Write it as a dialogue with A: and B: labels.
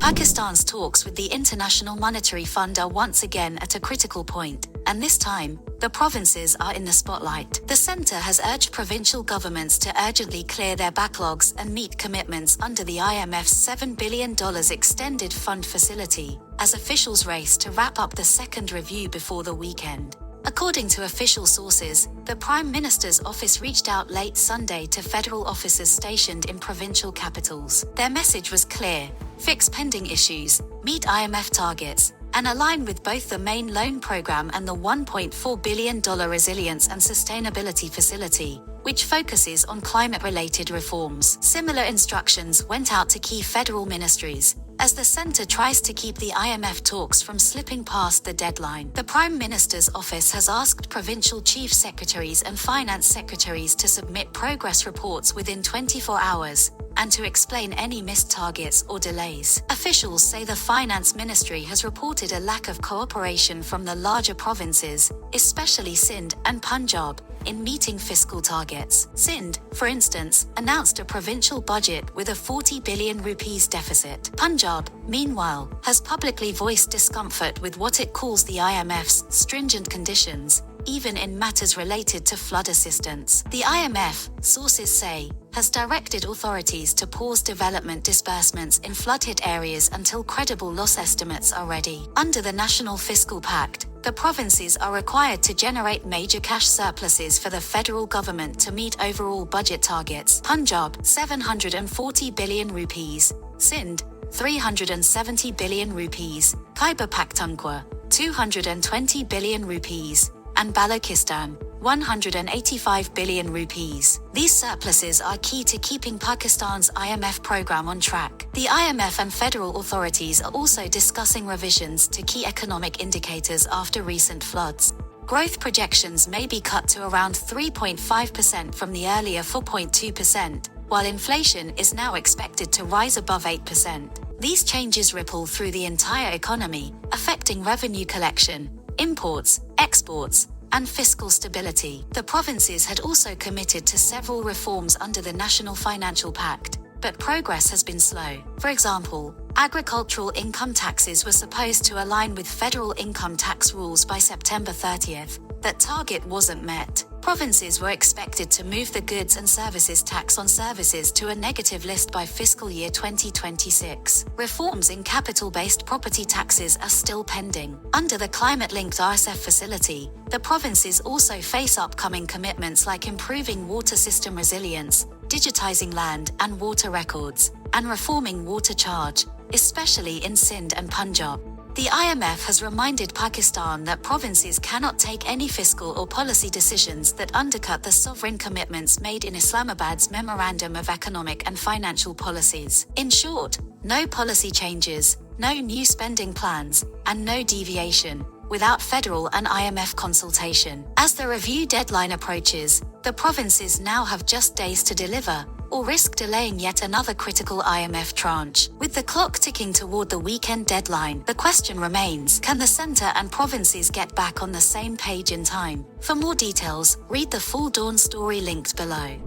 A: Pakistan's talks with the International Monetary Fund are once again at a critical point, and this time, the provinces are in the spotlight. The centre has urged provincial governments to urgently clear their backlogs and meet commitments under the IMF's $7 billion extended fund facility, as officials race to wrap up the second review before the weekend. According to official sources, the Prime Minister's office reached out late Sunday to federal officers stationed in provincial capitals. Their message was clear: fix pending issues, meet IMF targets, and align with both the main loan program and the $1.4 billion Resilience and Sustainability Facility, which focuses on climate-related reforms. Similar instructions went out to key federal ministries, as the centre tries to keep the IMF talks from slipping past the deadline. The Prime Minister's office has asked provincial chief secretaries and finance secretaries to submit progress reports within 24 hours, and to explain any missed targets or delays. Officials say the finance ministry has reported a lack of cooperation from the larger provinces, especially Sindh and Punjab, in meeting fiscal targets. Sindh, for instance, announced a provincial budget with a 40 billion rupees deficit. Punjab, meanwhile, has publicly voiced discomfort with what it calls the IMF's stringent conditions, even in matters related to flood assistance. The IMF, sources say, has directed authorities to pause development disbursements in flood-hit areas until credible loss estimates are ready. Under the National Fiscal Pact, the provinces are required to generate major cash surpluses for the federal government to meet overall budget targets. Punjab, 740 billion rupees, Sindh, 370 billion rupees, Khyber Pakhtunkhwa, 220 billion rupees, and Balochistan, 185 billion rupees. These surpluses are key to keeping Pakistan's IMF program on track. The IMF and federal authorities are also discussing revisions to key economic indicators after recent floods. Growth projections may be cut to around 3.5% from the earlier 4.2%, while inflation is now expected to rise above 8%. These changes ripple through the entire economy, affecting revenue collection, imports, exports, and fiscal stability. The provinces had also committed to several reforms under the National Financial Pact, but progress has been slow. For example, agricultural income taxes were supposed to align with federal income tax rules by September 30th. That target wasn't met. Provinces were expected to move the goods and services tax on services to a negative list by fiscal year 2026. Reforms in capital-based property taxes are still pending. Under the climate-linked RSF facility, the provinces also face upcoming commitments like improving water system resilience, digitizing land and water records, and reforming water charge, especially in Sindh and Punjab. The IMF has reminded Pakistan that provinces cannot take any fiscal or policy decisions that undercut the sovereign commitments made in Islamabad's Memorandum of Economic and Financial Policies. In short, no policy changes, no new spending plans, and no deviation, without federal and IMF consultation. As the review deadline approaches, the provinces now have just days to deliver, or risk delaying yet another critical IMF tranche. With the clock ticking toward the weekend deadline, the question remains: can the centre and provinces get back on the same page in time? For more details, read the full Dawn story linked below.